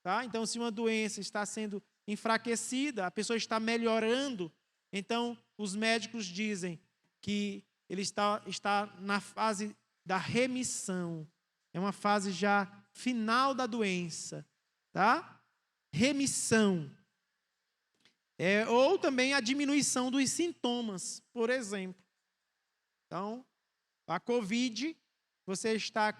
Tá? Então, se uma doença está sendo enfraquecida, a pessoa está melhorando, então os médicos dizem que ele está na fase da remissão. É uma fase já final da doença. Tá? Remissão. Ou também a diminuição dos sintomas, por exemplo. Então, a Covid, você está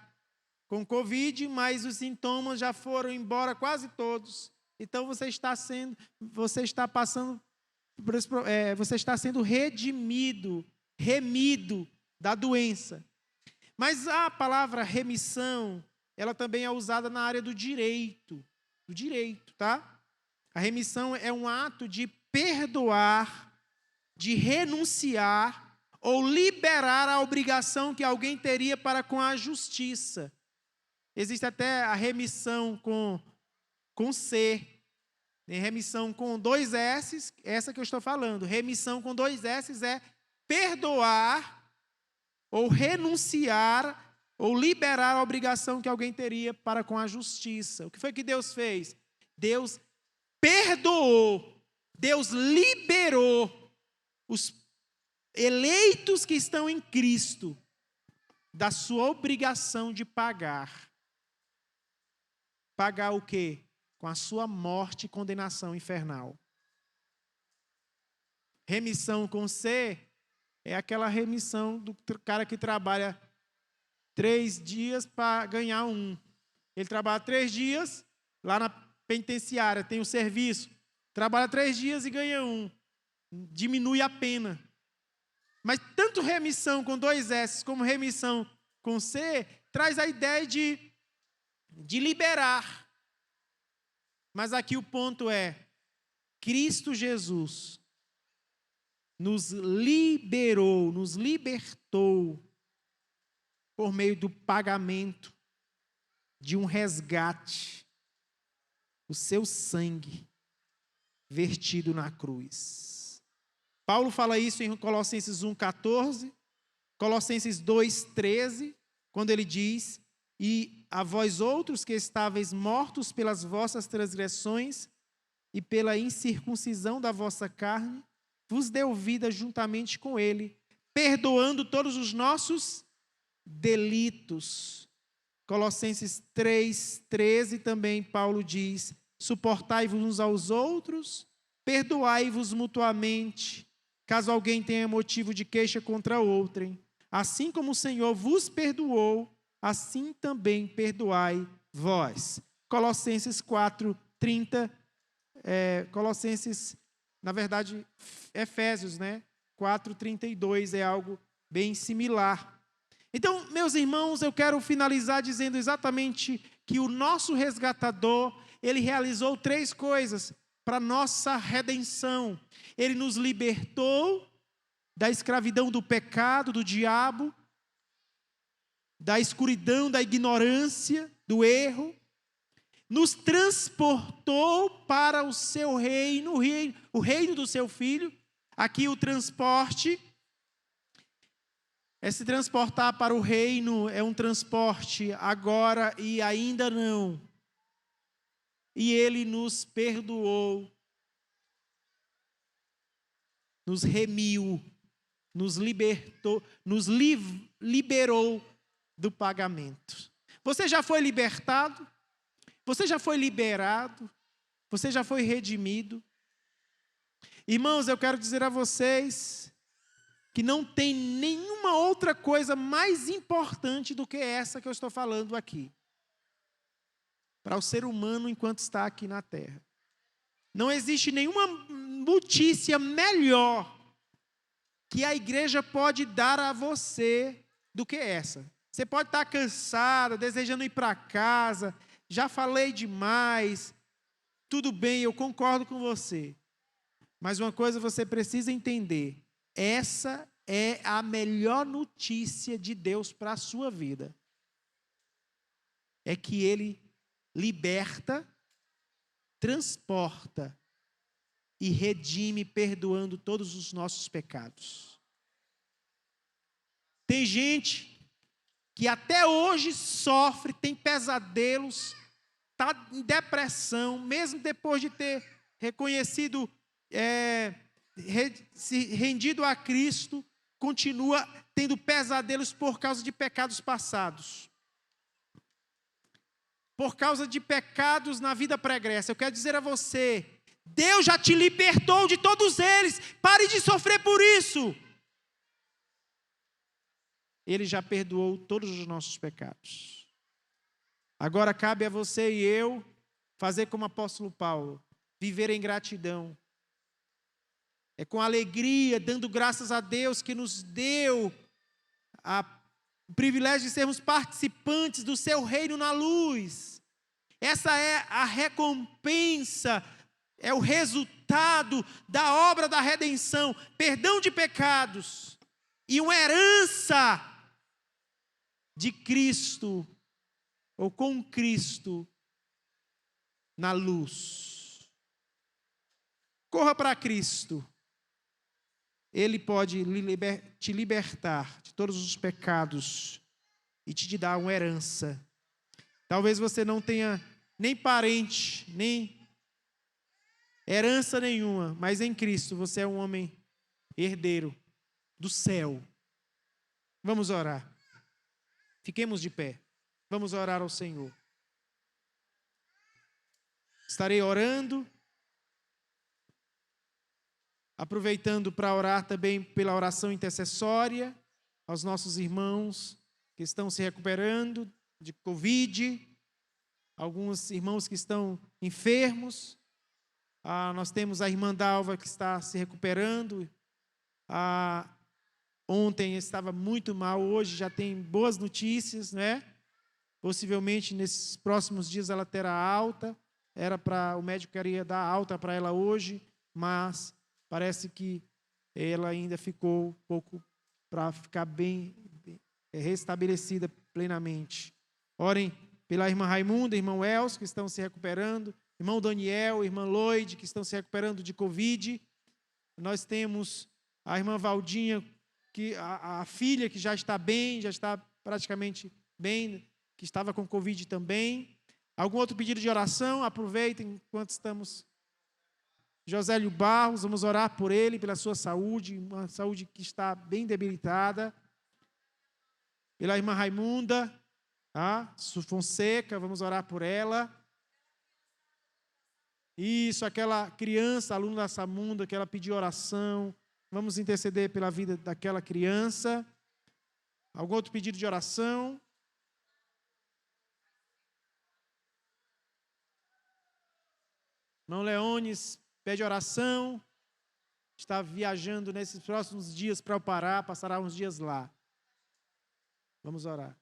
com Covid, mas os sintomas já foram embora quase todos. Então, você está sendo redimido, remido da doença. Mas a palavra remissão, ela também é usada na área do direito. Do direito, tá? A remissão é um ato de perdoar, de renunciar ou liberar a obrigação que alguém teria para com a justiça. Existe até a remissão com C, remissão com 2 S's, essa que eu estou falando. Remissão com 2 S's é perdoar ou renunciar ou liberar a obrigação que alguém teria para com a justiça. O que foi que Deus fez? Deus perdoou, Deus liberou os eleitos que estão em Cristo da sua obrigação de pagar. Pagar o quê? Com a sua morte e condenação infernal. Remissão com C é aquela remissão do cara que trabalha 3 dias para ganhar 1. Ele trabalha 3 dias, lá na penitenciária tem o serviço. Trabalha 3 dias e ganha 1. Diminui a pena. Mas tanto remissão com 2 S como remissão com C traz a ideia de liberar. Mas aqui o ponto é, Cristo Jesus nos liberou, nos libertou por meio do pagamento de um resgate, o seu sangue vertido na cruz. Paulo fala isso em Colossenses 1,14, Colossenses 2,13, quando ele diz: e a vós outros que estáveis mortos pelas vossas transgressões e pela incircuncisão da vossa carne, vos deu vida juntamente com ele, perdoando todos os nossos delitos. Colossenses 3,13 também Paulo diz: suportai-vos uns aos outros, perdoai-vos mutuamente, caso alguém tenha motivo de queixa contra outrem. Assim como o Senhor vos perdoou, assim também perdoai vós. Colossenses 4,30, na verdade, Efésios, 4,32 é algo bem similar. Então, meus irmãos, eu quero finalizar dizendo exatamente que o nosso resgatador, ele realizou 3 coisas para nossa redenção. Ele nos libertou da escravidão do pecado, do diabo, da escuridão, da ignorância, do erro. Nos transportou para o seu reino, o reino do seu Filho. Aqui o transporte, se transportar para o reino é um transporte agora e ainda não. E Ele nos perdoou, nos remiu, nos libertou, nos liberou do pagamento. Você já foi libertado? Você já foi liberado? Você já foi redimido? Irmãos, eu quero dizer a vocês que não tem nenhuma outra coisa mais importante do que essa que eu estou falando aqui, para o ser humano enquanto está aqui na terra. Não existe nenhuma notícia melhor que a igreja pode dar a você do que essa. Você pode estar cansada, desejando ir para casa, já falei demais, tudo bem, eu concordo com você. Mas uma coisa você precisa entender, essa é a melhor notícia de Deus para a sua vida. É que Ele liberta, transporta e redime, perdoando todos os nossos pecados. Tem gente que até hoje sofre, tem pesadelos, está em depressão, mesmo depois de ter reconhecido, se rendido a Cristo, continua tendo pesadelos por causa de pecados passados. Por causa de pecados na vida pregressa. Eu quero dizer a você, Deus já te libertou de todos eles. Pare de sofrer por isso. Ele já perdoou todos os nossos pecados. Agora cabe a você e eu fazer como o apóstolo Paulo, viver em gratidão. É com alegria, dando graças a Deus que nos deu o privilégio de sermos participantes do seu reino na luz. Essa é a recompensa, é o resultado da obra da redenção, perdão de pecados e uma herança de Cristo, ou com Cristo, na luz. Corra para Cristo. Ele pode te libertar de todos os pecados e te dar uma herança. Talvez você não tenha nem parente, nem herança nenhuma, mas em Cristo você é um homem herdeiro do céu. Vamos orar. Fiquemos de pé. Vamos orar ao Senhor. Estarei orando, aproveitando para orar também pela oração intercessória aos nossos irmãos que estão se recuperando de Covid, alguns irmãos que estão enfermos. Nós temos a irmã Dalva que está se recuperando. Ontem estava muito mal, hoje já tem boas notícias, né? Possivelmente nesses próximos dias ela terá alta. O médico queria dar alta para ela hoje, mas parece que ela ainda ficou um pouco para ficar bem restabelecida plenamente. Orem pela irmã Raimunda, irmão Elcio, que estão se recuperando, irmão Daniel, irmã Lloyd, que estão se recuperando de Covid. Nós temos a irmã Valdinha, que a filha que já está bem, já está praticamente bem, que estava com Covid também. Algum outro pedido de oração? Aproveitem enquanto estamos. Josélio Barros, vamos orar por ele, pela sua saúde, uma saúde que está bem debilitada. Pela irmã Raimunda, Fonseca, vamos orar por ela. Isso, aquela criança, aluna da Samunda, que ela pediu oração. Vamos interceder pela vida daquela criança. Algum outro pedido de oração? Irmão Leones pede oração. Está viajando nesses próximos dias para o Pará, passará uns dias lá. Vamos orar.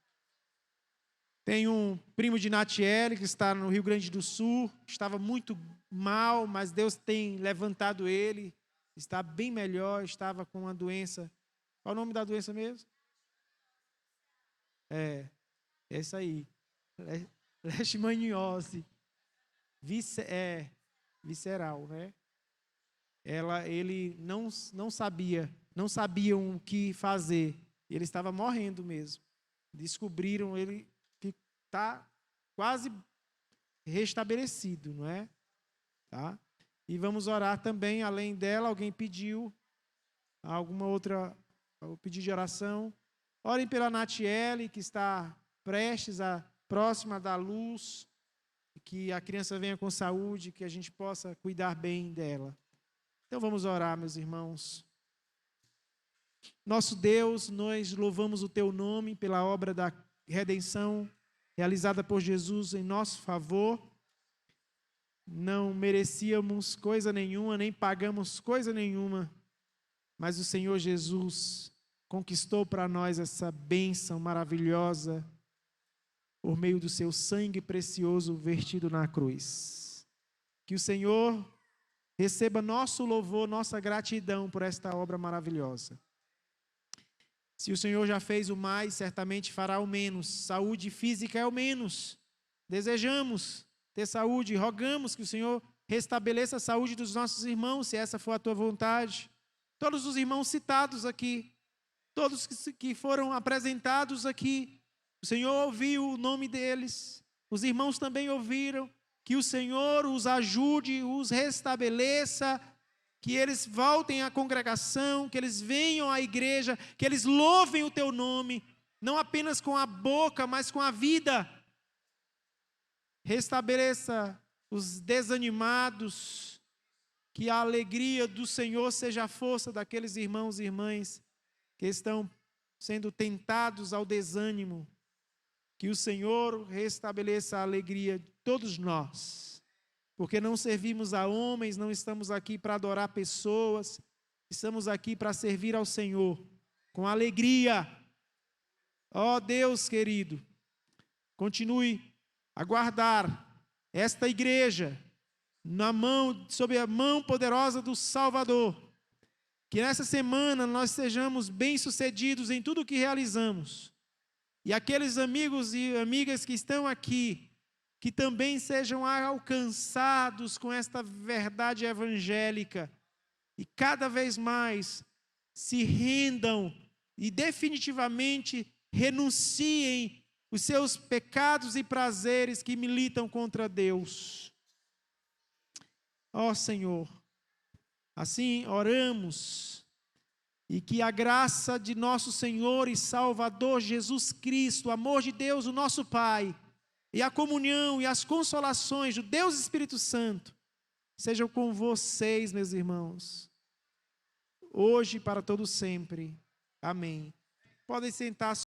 Tem um primo de Natiele que está no Rio Grande do Sul, estava muito mal, mas Deus tem levantado ele, está bem melhor, estava com uma doença. Qual o nome da doença mesmo? Essa aí. Leishmaniose. Visceral, né? Ele não sabiam o que fazer. Ele estava morrendo mesmo. Descobriram, ele está quase restabelecido, não é? Tá? E vamos orar também, além dela, alguém pediu alguma outra, pedido de oração. Orem pela Natiele, que está prestes próxima da luz, que a criança venha com saúde, que a gente possa cuidar bem dela. Então vamos orar, meus irmãos. Nosso Deus, nós louvamos o Teu nome pela obra da redenção realizada por Jesus em nosso favor. Não merecíamos coisa nenhuma, nem pagamos coisa nenhuma, mas o Senhor Jesus conquistou para nós essa bênção maravilhosa por meio do seu sangue precioso vertido na cruz. Que o Senhor receba nosso louvor, nossa gratidão por esta obra maravilhosa. Se o Senhor já fez o mais, certamente fará o menos. Saúde física é o menos. Desejamos ter saúde, rogamos que o Senhor restabeleça a saúde dos nossos irmãos, se essa for a tua vontade. Todos os irmãos citados aqui, todos que foram apresentados aqui, o Senhor ouviu o nome deles, os irmãos também ouviram, que o Senhor os ajude, os restabeleça, que eles voltem à congregação, que eles venham à igreja, que eles louvem o teu nome, não apenas com a boca, mas com a vida. Restabeleça os desanimados, que a alegria do Senhor seja a força daqueles irmãos e irmãs que estão sendo tentados ao desânimo. Que o Senhor restabeleça a alegria de todos nós, porque não servimos a homens, não estamos aqui para adorar pessoas, estamos aqui para servir ao Senhor, com alegria. Ó Deus querido, continue a guardar esta igreja sob a mão poderosa do Salvador, que nessa semana nós sejamos bem-sucedidos em tudo o que realizamos, e aqueles amigos e amigas que estão aqui, que também sejam alcançados com esta verdade evangélica e cada vez mais se rendam e definitivamente renunciem os seus pecados e prazeres que militam contra Deus. Ó Senhor, assim oramos E que a graça de nosso Senhor e Salvador Jesus Cristo, o amor de Deus, o nosso Pai, e a comunhão e as consolações do Deus Espírito Santo sejam com vocês, meus irmãos, hoje e para todo sempre. Amém. Podem sentar.